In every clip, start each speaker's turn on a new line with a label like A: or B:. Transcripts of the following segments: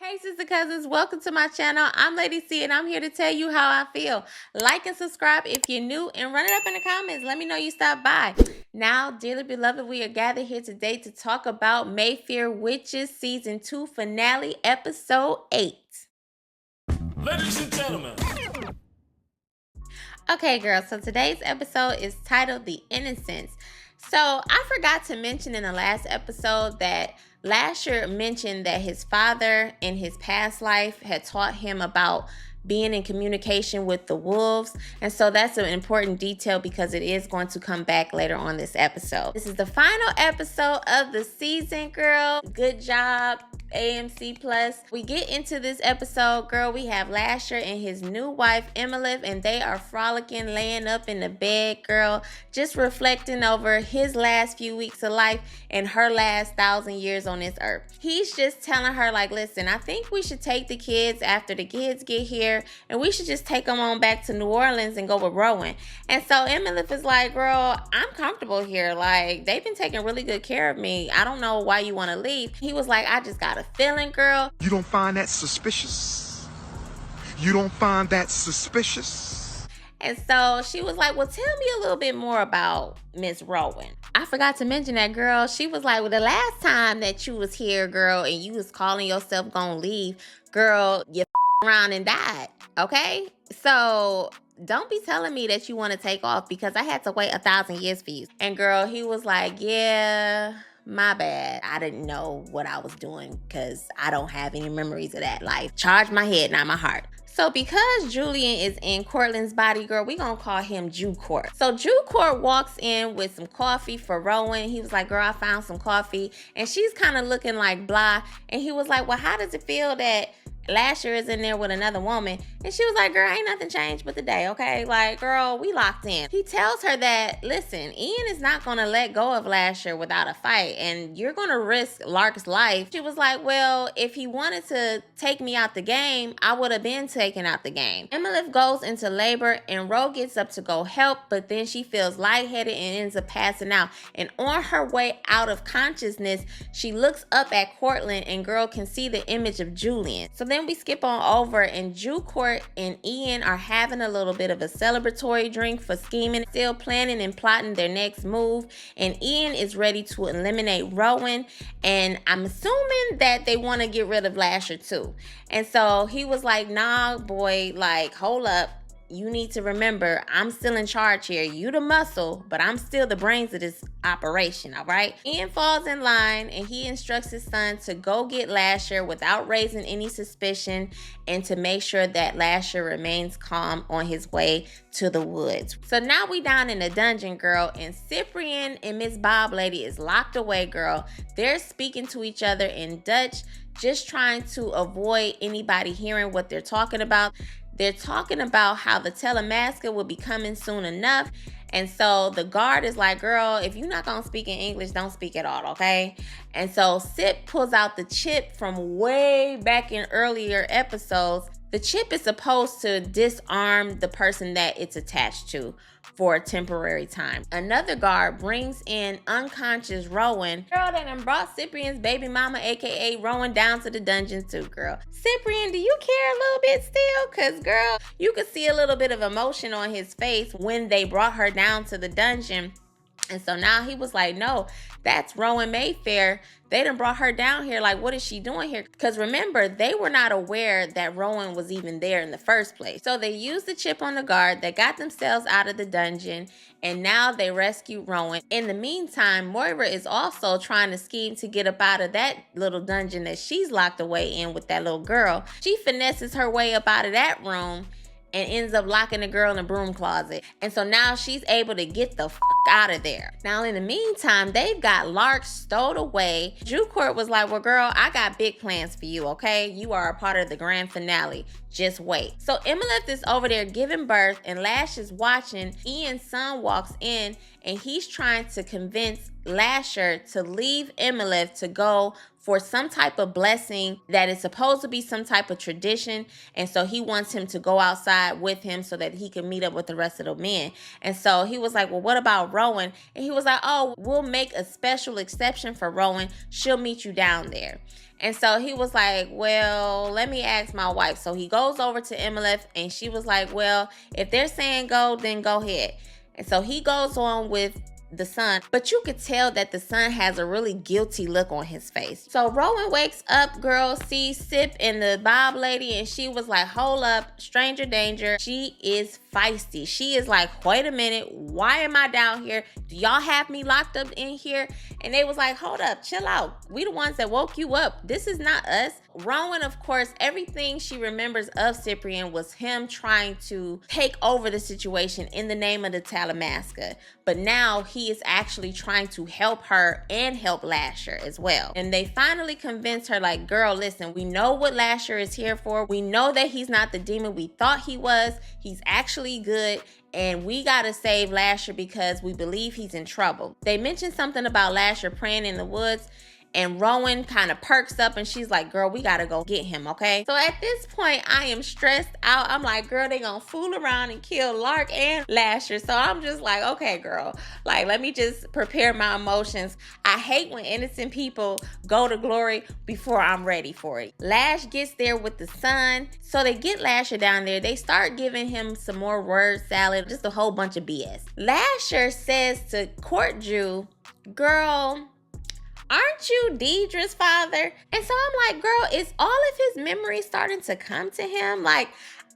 A: Hey sister cousins, welcome to my channel. I'm Lady C and I'm here to tell you how I feel. Like and subscribe if you're new and run it up in the comments. Let me know you stopped by. Now, dearly beloved, we are gathered here today to talk about Mayfair Witches Season 2 Finale Episode 8.
B: Ladies and gentlemen.
A: Okay, girls, so today's episode is titled The Innocents. So I forgot to mention in the last episode that Lasher mentioned that his father in his past life had taught him about being in communication with the wolves. And so that's an important detail because it is going to come back later on this episode. This is the final episode of the season, girl. Good job, AMC Plus. We get into this episode, girl. We have Lasher and his new wife, Emily, and they are frolicking, laying up in the bed, girl, just reflecting over his last few weeks of life and her last 1,000 years on this earth. He's just telling her, like, listen, I think we should take the kids after the kids get here, and we should just take them on back to New Orleans and go with Rowan. And so Emily is like, girl, I'm comfortable here. Like, they've been taking really good care of me. I don't know why you want to leave. He was like, I just got a feeling, girl.
C: You don't find that suspicious? You don't find that suspicious?
A: And so she was like, well, tell me a little bit more about Miss Rowan. I forgot to mention that, girl. She was like, well, the last time that you was here, girl, and you was calling yourself gonna leave, girl, you around and died, okay? So don't be telling me that you want to take off because I had to wait 1,000 years for you. And girl, he was like, yeah, my bad. I didn't know what I was doing because I don't have any memories of that life. Charge my head, not my heart. So because Julian is in Cortland's body, girl, we gonna call him Jew Court. So Jew Court walks in with some coffee for Rowan. He was like, girl, I found some coffee. And she's kind of looking like blah. And he was like, well, how does it feel that Lasher is in there with another woman? And she was like, girl, ain't nothing changed but the day, okay? Like, girl, we locked in. He tells her that, listen, Ian is not gonna let go of Lasher without a fight, and you're gonna risk Lark's life. She was like, well, if he wanted to take me out the game, I would have been taken out the game. Emily goes into labor, and Ro gets up to go help, but then she feels lightheaded and ends up passing out. And on her way out of consciousness, she looks up at Cortland, and girl can see the image of Julian. So then we skip on over, and Jew Court and Ian are having a little bit of a celebratory drink for scheming, still planning and plotting their next move. And Ian is ready to eliminate Rowan, and I'm assuming that they want to get rid of Lasher too. And so he was like, nah, boy, like, hold up. You need to remember, I'm still in charge here. You the muscle, but I'm still the brains of this operation, all right? Ian falls in line, and he instructs his son to go get Lasher without raising any suspicion and to make sure that Lasher remains calm on his way to the woods. So now we down in the dungeon, girl, and Cyprian and Miss Bob Lady is locked away, girl. They're speaking to each other in Dutch, just trying to avoid anybody hearing what they're talking about. They're talking about how the telemasker will be coming soon enough. And so the guard is like, girl, if you're not going to speak in English, don't speak at all, okay? And so Sip pulls out the chip from way back in earlier episodes. The chip is supposed to disarm the person that it's attached to for a temporary time. Another guard brings in unconscious Rowan. Girl, that done brought Cyprian's baby mama, aka Rowan, down to the dungeon too, girl. Cyprian, do you care a little bit still? Cause girl, you could see a little bit of emotion on his face when they brought her down to the dungeon. And so now he was like, no, that's Rowan Mayfair. They done brought her down here. Like, what is she doing here? Because remember, they were not aware that Rowan was even there in the first place. So they used the chip on the guard. They got themselves out of the dungeon. And now they rescue Rowan. In the meantime, Moira is also trying to scheme to get up out of that little dungeon that she's locked away in with that little girl. She finesses her way up out of that room and ends up locking the girl in a broom closet. And so now she's able to get the out of there. Now, in the meantime, they've got Lark stowed away. Jew Court was like, well, girl, I got big plans for you, okay? You are a part of the grand finale. Just wait. So Emily is over there giving birth, and Lash is watching. Ian's son walks in, and he's trying to convince Lasher to leave Emily to go for some type of blessing that is supposed to be some type of tradition. And so he wants him to go outside with him so that he can meet up with the rest of the men. And so he was like, well, what about Rowan? And he was like, oh, we'll make a special exception for Rowan. She'll meet you down there. And so he was like, well, let me ask my wife. So he goes over to Emily, and she was like, well, if they're saying go, then go ahead. And so he goes on with the son, but you could tell that the son has a really guilty look on his face. So Rowan wakes up, girl, sees Sip and the Bob lady, and she was like, hold up, stranger danger. She is feisty. She is like, wait a minute, why am I down here? Do y'all have me locked up in here? And they was like, hold up, chill out. We the ones that woke you up. This is not us. Rowan, of course, everything she remembers of Cyprian was him trying to take over the situation in the name of the Talamasca. But now he is actually trying to help her and help Lasher as well. And they finally convince her, like, girl, listen, we know what Lasher is here for. We know that he's not the demon we thought he was. He's actually good. And we gotta save Lasher because we believe he's in trouble. They mentioned something about Lasher praying in the woods, and Rowan kind of perks up and she's like, girl, we gotta go get him, okay? So at this point, I am stressed out. I'm like, girl, they gonna fool around and kill Lark and Lasher. So I'm just like, okay, girl, like, let me just prepare my emotions. I hate when innocent people go to glory before I'm ready for it. Lash gets there with the son. So they get Lasher down there. They start giving him some more word salad, just a whole bunch of BS. Lasher says to Court Jew, girl, aren't you Deidre's father? And so I'm like, girl, is all of his memories starting to come to him? Like,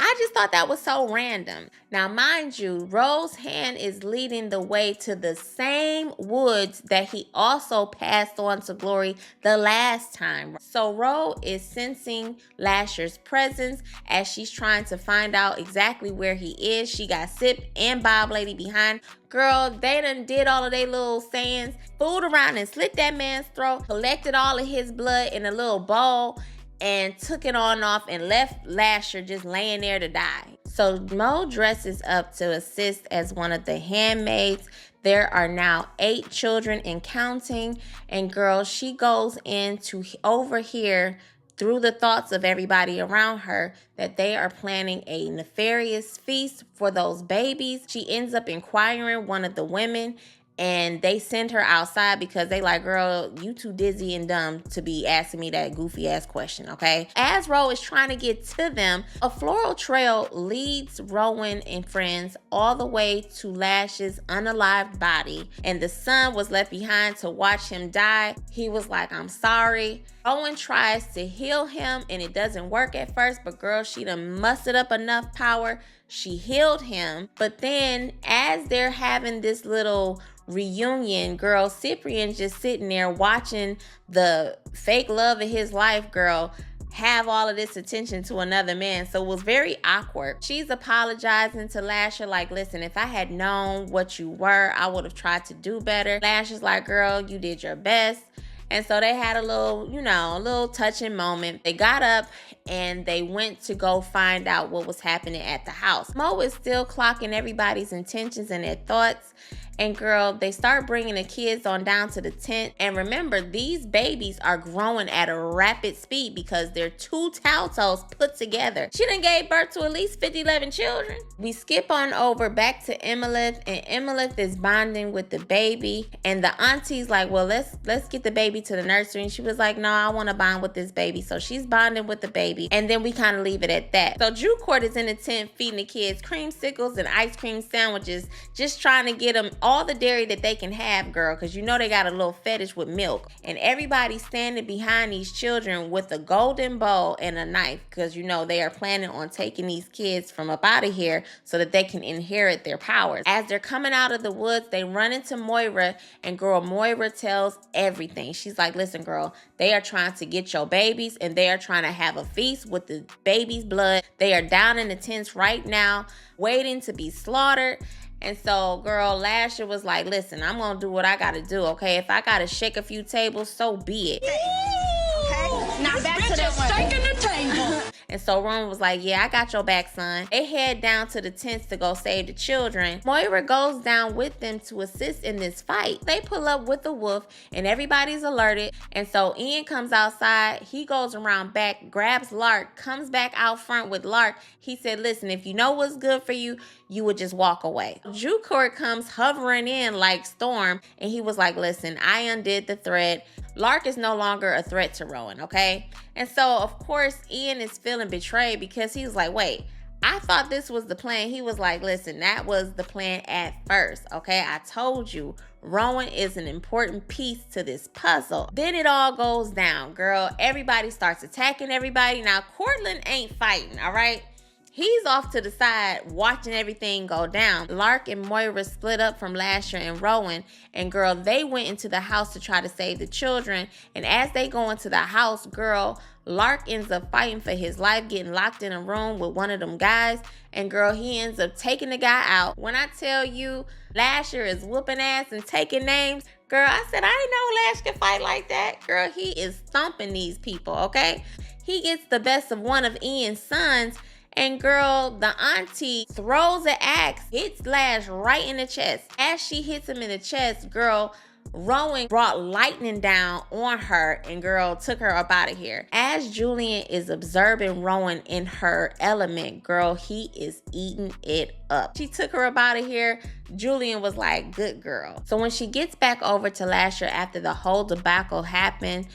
A: I just thought that was so random. Now, mind you, Rose's hand is leading the way to the same woods that he also passed on to Glory the last time. So Rose is sensing Lasher's presence as she's trying to find out exactly where he is. She got Sip and Bob Lady behind. Girl, they done did all of their little sayings, fooled around and slit that man's throat, collected all of his blood in a little bowl, and took it on off and left Lasher just laying there to die. So Mo dresses up to assist as one of the handmaids. There are now 8 children and counting. And girl, she goes in to overhear through the thoughts of everybody around her that they are planning a nefarious feast for those babies. She ends up inquiring one of the women, and they send her outside because they like, girl, you too dizzy and dumb to be asking me that goofy ass question, okay? As Ro is trying to get to them, a floral trail leads Rowan and friends all the way to Lash's unalived body, and the son was left behind to watch him die. He was like, I'm sorry. Rowan tries to heal him, and it doesn't work at first, but girl, she done mustered up enough power. She healed him. But then as they're having this little reunion, girl, Cyprian's just sitting there watching the fake love of his life, girl, have all of this attention to another man. So it was very awkward. She's apologizing to Lasher like, listen, if I had known what you were, I would have tried to do better. Lasher's like, girl, you did your best. And so they had a little, a little touching moment. They got up and they went to go find out what was happening at the house. Mo is still clocking everybody's intentions and their thoughts. And girl, they start bringing the kids on down to the tent. And remember, these babies are growing at a rapid speed because they're 2 Tautos put together. She done gave birth to at least 11 children. We skip on over back to Emilith, and Emilith is bonding with the baby. And the auntie's like, well, let's get the baby to the nursery. And she was like, no, I want to bond with this baby. So she's bonding with the baby. And then we kind of leave it at that. So Drew Court is in the tent feeding the kids creamsicles and ice cream sandwiches, just trying to get them all the dairy that they can have, girl, because they got a little fetish with milk. And everybody's standing behind these children with a golden bowl and a knife because they are planning on taking these kids from up out of here so that they can inherit their powers. As they're coming out of the woods, they run into Moira, and girl, Moira tells everything. She's like, listen, girl, they are trying to get your babies and they are trying to have a feast with the baby's blood. They are down in the tents right now waiting to be slaughtered. And so, girl, Lasher was like, listen, I'm going to do what I got to do, okay? If I got to shake a few tables, so be it.
D: Okay, now back to that one. Shaking the table.
A: And so Rowan was like, yeah, I got your back, son. They head down to the tents to go save the children. Moira goes down with them to assist in this fight. They pull up with the wolf and everybody's alerted. And so Ian comes outside. He goes around back, grabs Lark, comes back out front with Lark. He said, listen, if you know what's good for you, you would just walk away. Drew Court comes hovering in like Storm. And he was like, listen, I undid the thread. Lark is no longer a threat to Rowan, okay? And so, of course, Ian is feeling betrayed because he was like, wait, I thought this was the plan. He was like, listen, that was the plan at first, okay? I told you, Rowan is an important piece to this puzzle. Then it all goes down, girl. Everybody starts attacking everybody. Now, Cortland ain't fighting, all right? He's off to the side watching everything go down. Lark and Moira split up from Lasher and Rowan. And girl, they went into the house to try to save the children. And as they go into the house, girl, Lark ends up fighting for his life, getting locked in a room with one of them guys. And girl, he ends up taking the guy out. When I tell you Lasher is whooping ass and taking names, girl, I said, I didn't know Lash could fight like that. Girl, he is thumping these people, okay? He gets the best of one of Ian's sons. And girl, the auntie throws an axe, hits Lash right in the chest. As she hits him in the chest, girl, Rowan brought lightning down on her and girl took her up out of here. As Julian is observing Rowan in her element, girl, he is eating it up. She took her up out of here. Julian was like, good girl. So when she gets back over to Lasher after the whole debacle happened,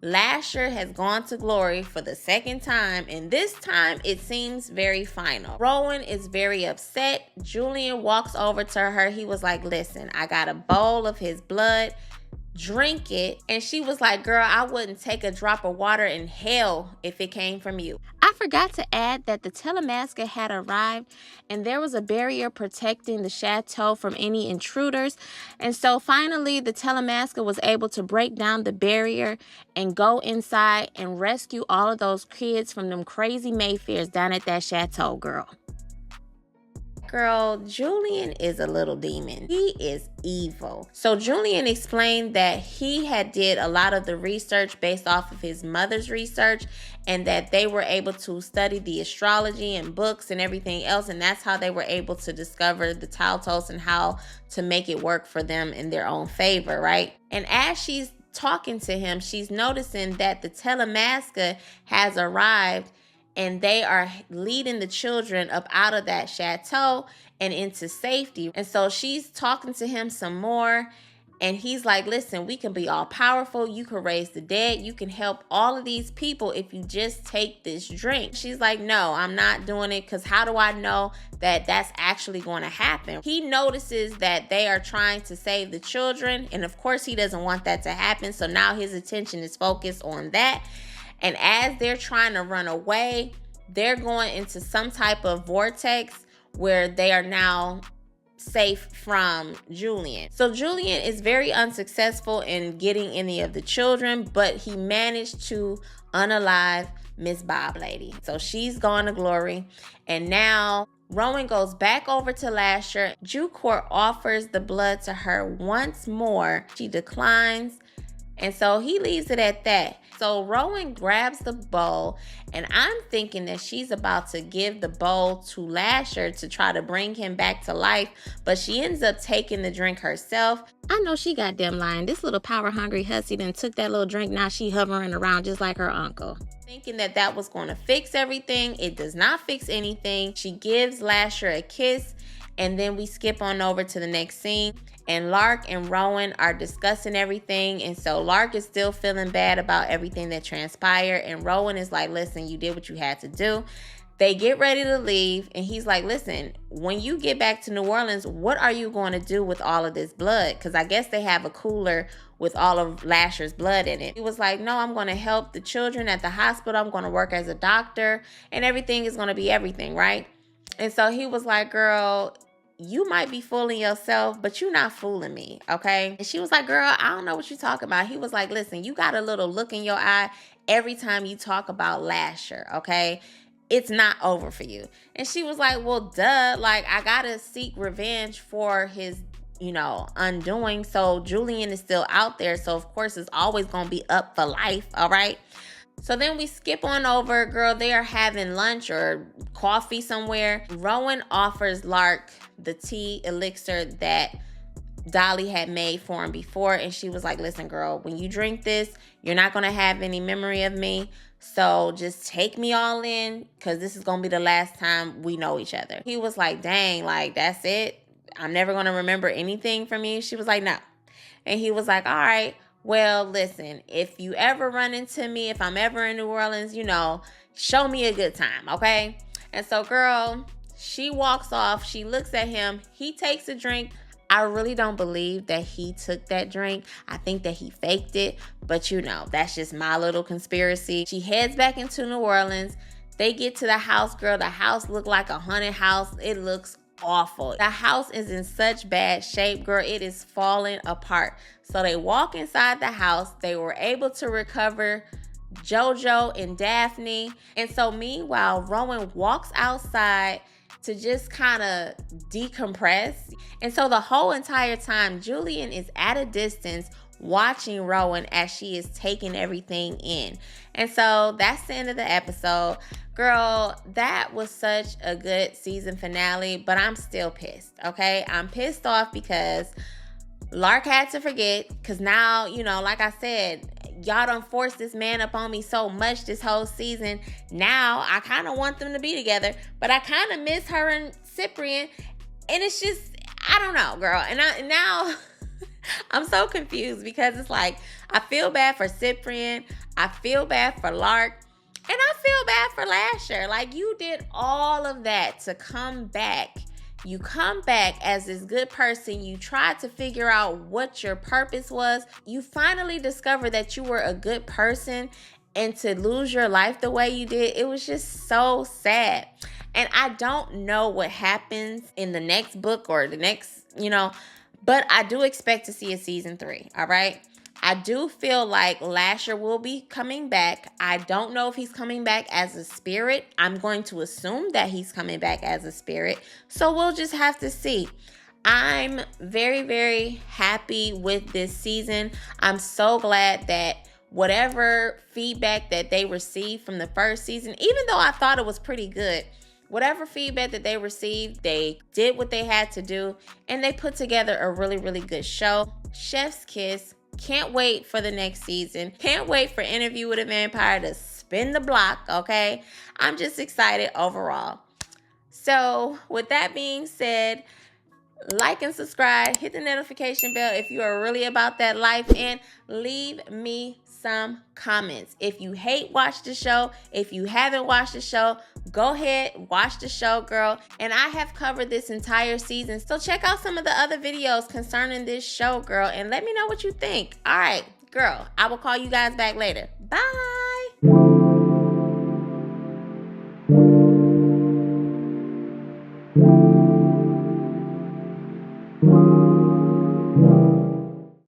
A: Lasher has gone to glory for the second time, and this time it seems very final. Rowan is very upset. Julian walks over to her. He was like, listen, I got a bowl of his blood. Drink it. And she was like, girl, I wouldn't take a drop of water in hell if it came from you. I forgot to add that the Telemasker had arrived and there was a barrier protecting the chateau from any intruders. And so finally the Telemasker was able to break down the barrier and go inside and rescue all of those kids from them crazy Mayfairs down at that chateau, girl. Girl, Julian is a little demon. He is evil. So Julian explained that he had did a lot of the research based off of his mother's research and that they were able to study the astrology and books and everything else. And that's how they were able to discover the Taltos and how to make it work for them in their own favor, right? And as she's talking to him, she's noticing that the Telemasker has arrived and they are leading the children up out of that chateau and into safety. And so she's talking to him some more. And he's like, listen, we can be all powerful. You can raise the dead. You can help all of these people if you just take this drink. She's like, no, I'm not doing it because how do I know that that's actually going to happen? He notices that they are trying to save the children. And of course, he doesn't want that to happen. So now his attention is focused on that. And as they're trying to run away, they're going into some type of vortex where they are now safe from Julian. So Julian is very unsuccessful in getting any of the children, but he managed to unalive Miss Bob Lady. So she's gone to glory. And now Rowan goes back over to Lasher. Jucourt offers the blood to her once more. She declines. And so he leaves it at that. So Rowan grabs the bowl, and I'm thinking that she's about to give the bowl to Lasher to try to bring him back to life, but she ends up taking the drink herself. I know she goddamn lying. This little power-hungry hussy done took that little drink. Now she hovering around just like her uncle. Thinking that that was going to fix everything. It does not fix anything. She gives Lasher a kiss, and then we skip on over to the next scene. And Lark and Rowan are discussing everything. And so Lark is still feeling bad about everything that transpired. And Rowan is like, listen, you did what you had to do. They get ready to leave. And he's like, listen, when you get back to New Orleans, what are you going to do with all of this blood? Because I guess they have a cooler with all of Lasher's blood in it. He was like, no, I'm going to help the children at the hospital. I'm going to work as a doctor. And everything is going to be everything, right? And so he was like, girl, you might be fooling yourself, but you're not fooling me, okay? And she was like, girl, I don't know what you're talking about. He was like, listen, you got a little look in your eye every time you talk about Lasher, okay? It's not over for you. And she was like, well, duh. Like, I gotta seek revenge for his, undoing. So Julian is still out there. So, of course, it's always gonna be up for life, all right? So then we skip on over, girl, they are having lunch or coffee somewhere. Rowan offers Lark the tea elixir that Dolly had made for him before. And she was like, listen, girl, when you drink this, you're not going to have any memory of me. So just take me all in because this is going to be the last time we know each other. He was like, dang, like, that's it? I'm never going to remember anything from you? She was like, no. And he was like, all right. Well, listen, if you ever run into me, if I'm ever in New Orleans, show me a good time, okay? And so, girl, she walks off. She looks at him. He takes a drink. I really don't believe that he took that drink. I think that he faked it. But that's just my little conspiracy. She heads back into New Orleans. They get to the house, girl. The house looked like a haunted house. It looks awful. The house is in such bad shape, girl. It is falling apart. So they walk inside the house. They were able to recover JoJo and Daphne. And so meanwhile, Rowan walks outside to just kind of decompress. And so the whole entire time, Julian is at a distance watching Rowan as she is taking everything in. And so that's the end of the episode. Girl, that was such a good season finale, but I'm still pissed, okay? I'm pissed off because Lark had to forget, because now, like I said, y'all done forced this man up on me so much this whole season. Now, I kind of want them to be together, but I kind of miss her and Cyprian, and it's just, I don't know, girl. And now I'm so confused because it's like, I feel bad for Cyprian, I feel bad for Lark, and I feel bad for Lasher. Like, you did all of that to come back. You come back as this good person. You tried to figure out what your purpose was. You finally discovered that you were a good person, and to lose your life the way you did, it was just so sad. And I don't know what happens in the next book or the next, but I do expect to see a season 3, all right? I do feel like Lasher will be coming back. I don't know if he's coming back as a spirit. I'm going to assume that he's coming back as a spirit. So we'll just have to see. I'm very, very happy with this season. I'm so glad that whatever feedback that they received from the first season, even though I thought it was pretty good, whatever feedback that they received, they did what they had to do, and they put together a really, really good show. Chef's kiss. Can't wait for the next season. Can't wait for Interview with a Vampire to spin the block, okay? I'm just excited overall. So, with that being said, like and subscribe, hit the notification bell if you are really about that life, and leave me some comments. If you watch the show, if you haven't watched the show, go ahead, watch the show, girl. And I have covered this entire season, so check out some of the other videos concerning this show, girl, and let me know what you think. All right, girl, I will call you guys back later. Bye.